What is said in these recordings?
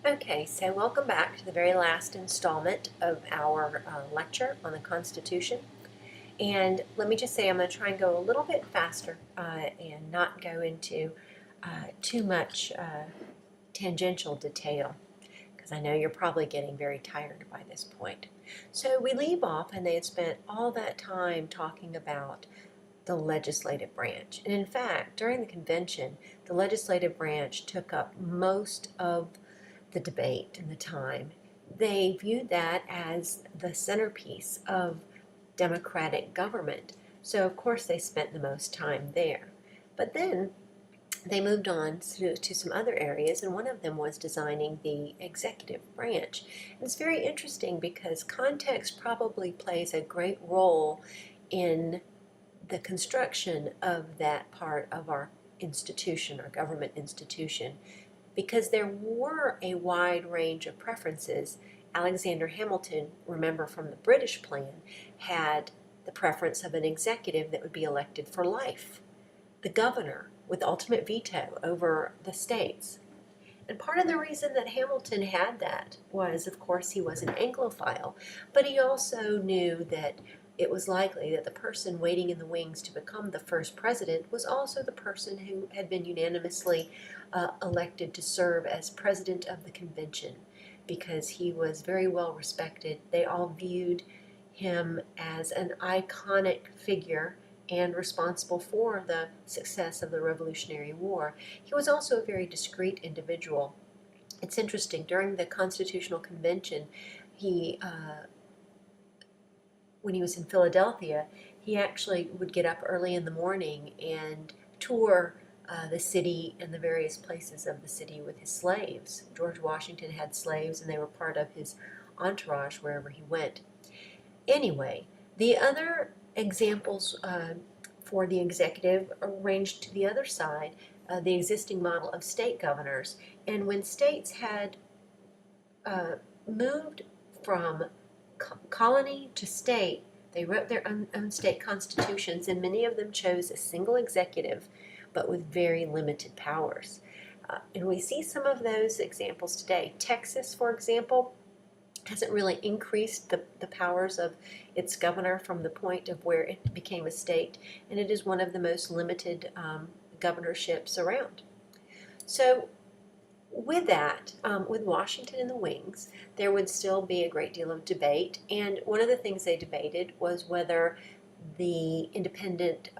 Okay, so welcome back to the very last installment of our lecture on the Constitution. And let me just say, I'm going to try and go a little bit faster and not go into too much tangential detail, because I know you're probably getting very tired by this point. So we leave off, and they had spent all that time talking about the legislative branch. And in fact, during the convention, the legislative branch took up most of the debate and the time. They viewed that as the centerpiece of democratic government. So, of course, they spent the most time there. But then they moved on to some other areas, and one of them was designing the executive branch. And it's very interesting because context probably plays a great role in the construction of that part of our institution, our government institution, because there were a wide range of preferences. Alexander Hamilton, remember from the British plan, had the preference of an executive that would be elected for life, the governor with ultimate veto over the states. And part of the reason that Hamilton had that was, of course, he was an Anglophile, but he also knew that it was likely that the person waiting in the wings to become the first president was also the person who had been unanimously elected to serve as president of the convention, because he was very well respected. They all viewed him as an iconic figure and responsible for the success of the Revolutionary War. He was also a very discreet individual. It's interesting, during the Constitutional Convention, he when he was in Philadelphia, he actually would get up early in the morning and tour the city and the various places of the city with his slaves. George Washington had slaves, and they were part of his entourage wherever he went. Anyway, the other examples for the executive ranged to the other side, the existing model of state governors. And when states had moved from colony to state, they wrote their own state constitutions, and many of them chose a single executive, but with very limited powers. And we see some of those examples today. Texas, for example, hasn't really increased the powers of its governor from the point of where it became a state, and it is one of the most limited governorships around. So with that, with Washington in the wings, there would still be a great deal of debate, and one of the things they debated was whether the independent,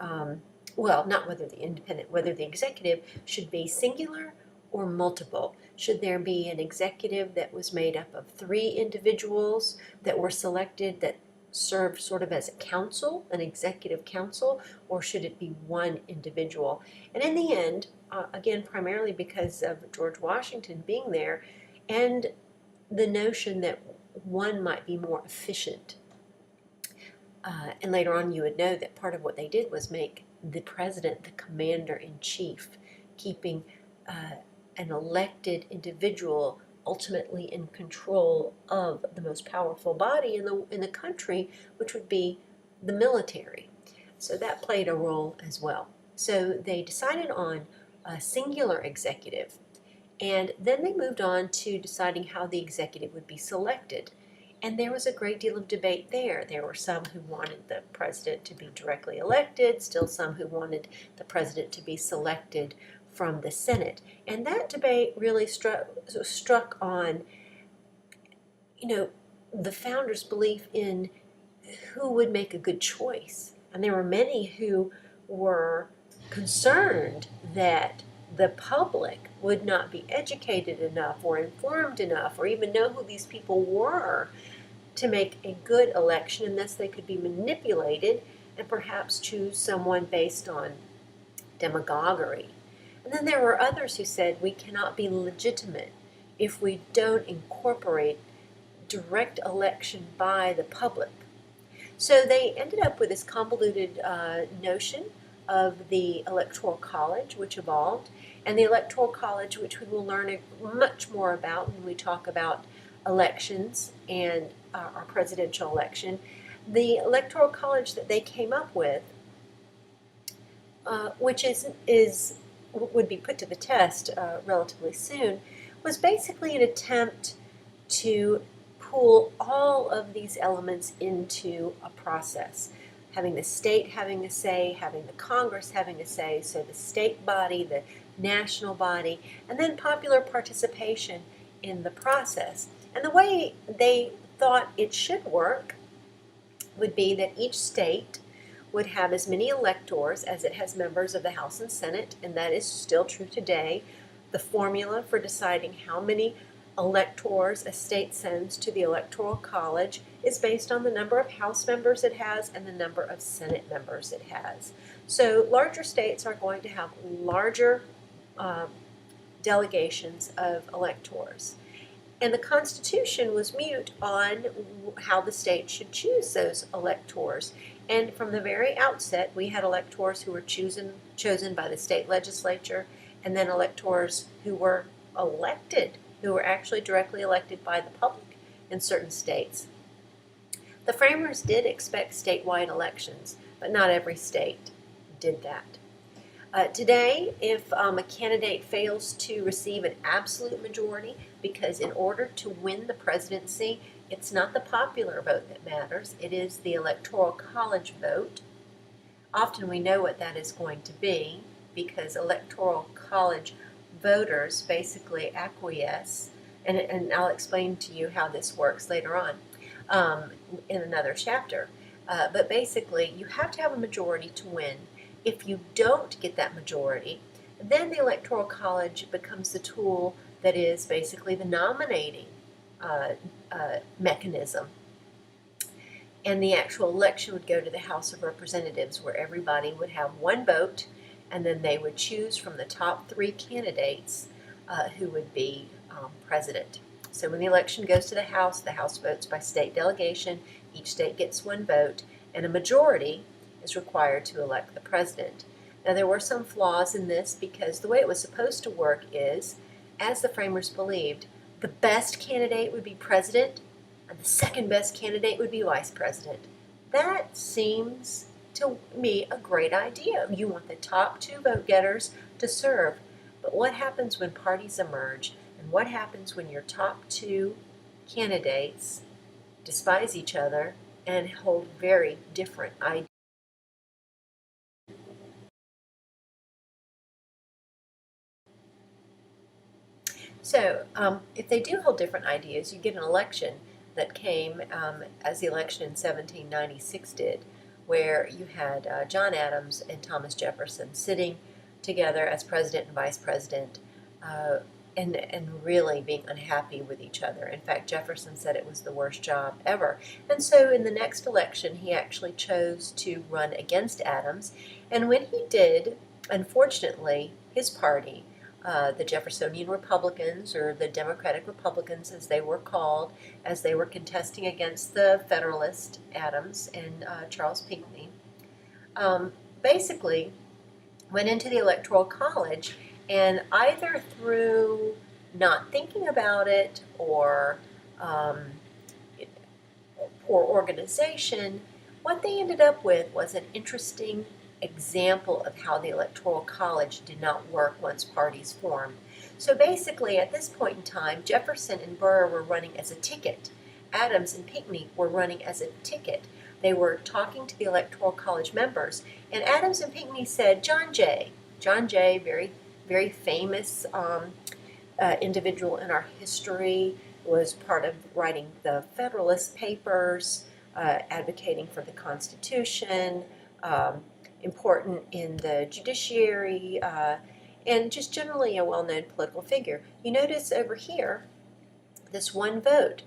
well, not whether the independent, whether the executive should be singular or multiple. Should there be an executive that was made up of 3 individuals that were selected that served sort of as a council, an executive council, or should it be one individual? And in the end, again, primarily because of George Washington being there and the notion that one might be more efficient. And later on, you would know that part of what they did was make the president the commander-in-chief, keeping an elected individual ultimately in control of the most powerful body in the country, which would be the military. So that played a role as well. So they decided on a singular executive, and then they moved on to deciding how the executive would be selected. And there was a great deal of debate there. There were some who wanted the president to be directly elected, still some who wanted the president to be selected from the Senate. And that debate really struck on, the founders' belief in who would make a good choice. And there were many who were concerned that the public would not be educated enough or informed enough or even know who these people were to make a good election, and thus they could be manipulated and perhaps choose someone based on demagoguery. And then there were others who said we cannot be legitimate if we don't incorporate direct election by the public. So they ended up with this convoluted notion of the Electoral College, which evolved, and the Electoral College, which we will learn much more about when we talk about elections and our presidential election. The Electoral College that they came up with, which would be put to the test relatively soon, was basically an attempt to pool all of these elements into a process. Having the state having a say, having the Congress having a say, so the state body, the national body, and then popular participation in the process. And the way they thought it should work would be that each state would have as many electors as it has members of the House and Senate, and that is still true today. The formula for deciding how many electors a state sends to the Electoral College is based on the number of House members it has and the number of Senate members it has. So larger states are going to have larger delegations of electors. And the Constitution was mute on how the state should choose those electors. And from the very outset, we had electors who were chosen by the state legislature, and then electors who were elected, who were actually directly elected by the public in certain states. The framers did expect statewide elections, but not every state did that. Today, if a candidate fails to receive an absolute majority, because in order to win the presidency, it's not the popular vote that matters, it is the Electoral College vote. Often we know what that is going to be, because Electoral College voters basically acquiesce, and I'll explain to you how this works later on in another chapter. But basically, you have to have a majority to win. If you don't get that majority, then the Electoral College becomes the tool that is basically the nominating mechanism. And the actual election would go to the House of Representatives, where everybody would have one vote, and then they would choose from the top 3 candidates who would be president. So when the election goes to the House votes by state delegation. Each state gets one vote, and a majority is required to elect the president. Now, there were some flaws in this, because the way it was supposed to work is, as the framers believed, the best candidate would be president, and the second best candidate would be vice president. That seems to me a great idea. You want the top 2 vote getters to serve. But what happens when parties emerge, and what happens when your top 2 candidates despise each other and hold very different ideas? So, if they do hold different ideas, you get an election that came as the election in 1796 did, where you had John Adams and Thomas Jefferson sitting together as president and vice president, and really being unhappy with each other. In fact, Jefferson said it was the worst job ever. And so in the next election, he actually chose to run against Adams. And when he did, unfortunately, his party, the Jeffersonian Republicans, or the Democratic Republicans as they were called, as they were contesting against the Federalist Adams and Charles Pinckney, basically went into the Electoral College, and either through not thinking about it or poor organization, what they ended up with was an interesting example of how the Electoral College did not work once parties formed. So basically, at this point in time, Jefferson and Burr were running as a ticket. Adams and Pinckney were running as a ticket. They were talking to the Electoral College members, and Adams and Pinckney said, John Jay, very, very famous individual in our history, was part of writing the Federalist Papers, advocating for the Constitution, important in the judiciary, and just generally a well-known political figure. You notice over here, this one vote.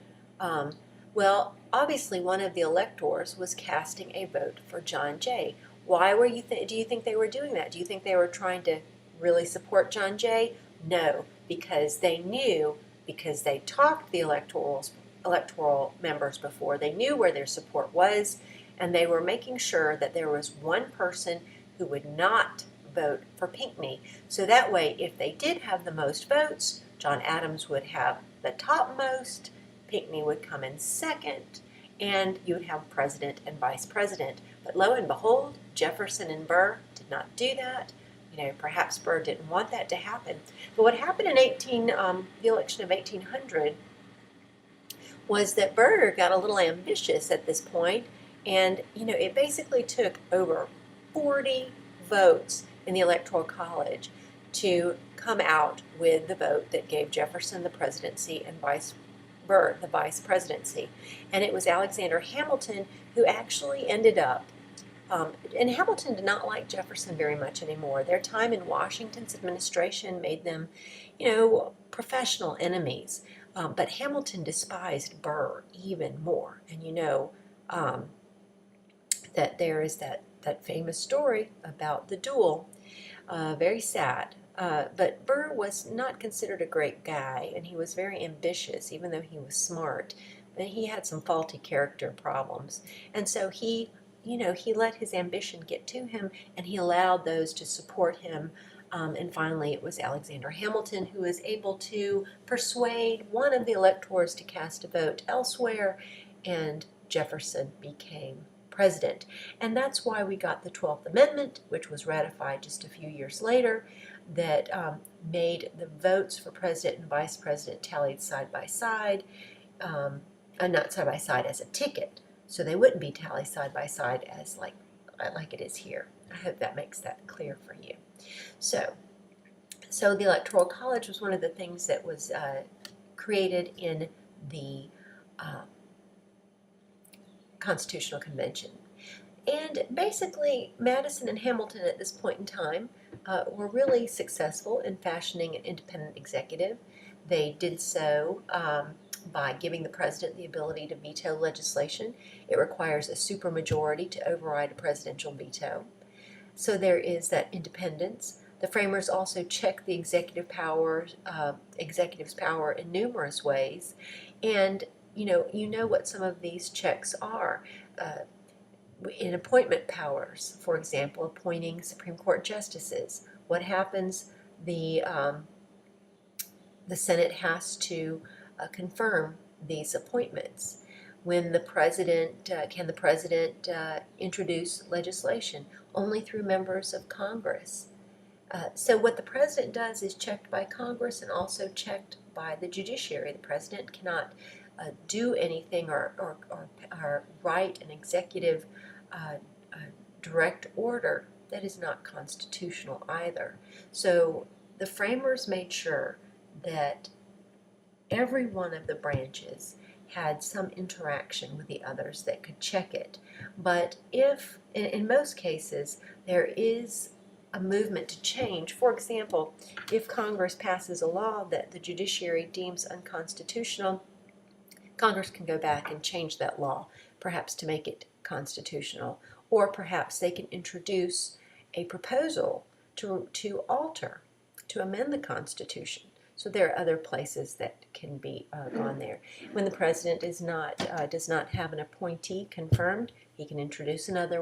Well, obviously one of the electors was casting a vote for John Jay. Why were do you think they were doing that? Do you think they were trying to really support John Jay? No, because they knew, because they talked to the electoral members before, they knew where their support was, and they were making sure that there was one person who would not vote for Pinckney. So that way, if they did have the most votes, John Adams would have the topmost, Pinckney would come in second, and you would have president and vice president. But lo and behold, Jefferson and Burr did not do that. perhaps Burr didn't want that to happen. But what happened in the election of 1800 was that Burr got a little ambitious at this point, and it basically took over 40 votes in the Electoral College to come out with the vote that gave Jefferson the presidency and Burr the vice presidency. And it was Alexander Hamilton who actually ended up, and Hamilton did not like Jefferson very much anymore. Their time in Washington's administration made them, professional enemies. But Hamilton despised Burr even more. And that there is that famous story about the duel, very sad. But Burr was not considered a great guy, and he was very ambitious, even though he was smart. But he had some faulty character problems. And so he let his ambition get to him, and he allowed those to support him. And finally, it was Alexander Hamilton who was able to persuade one of the electors to cast a vote elsewhere, and Jefferson became president. And that's why we got the 12th Amendment, which was ratified just a few years later, that made the votes for president and vice president tallied side by side, not side by side as a ticket, so they wouldn't be tallied side by side as like it is here. I hope that makes that clear for you. So the Electoral College was one of the things that was created in the Constitutional Convention. And basically, Madison and Hamilton at this point in time were really successful in fashioning an independent executive. They did so by giving the president the ability to veto legislation. It requires a supermajority to override a presidential veto. So there is that independence. The framers also checked the executive's power in numerous ways, and you know what some of these checks are. In appointment powers, for example, appointing Supreme Court justices. What happens? The Senate has to confirm these appointments. When the president can the president introduce legislation? Only through members of Congress. So what the president does is checked by Congress and also checked by the judiciary. The president cannot do anything or write an executive direct order that is not constitutional either. So the framers made sure that every one of the branches had some interaction with the others that could check it. But if, in most cases, there is a movement to change, for example, if Congress passes a law that the judiciary deems unconstitutional, Congress can go back and change that law, perhaps to make it constitutional, or perhaps they can introduce a proposal to amend the Constitution. So there are other places that can be gone there. When the president does not have an appointee confirmed, he can introduce another one.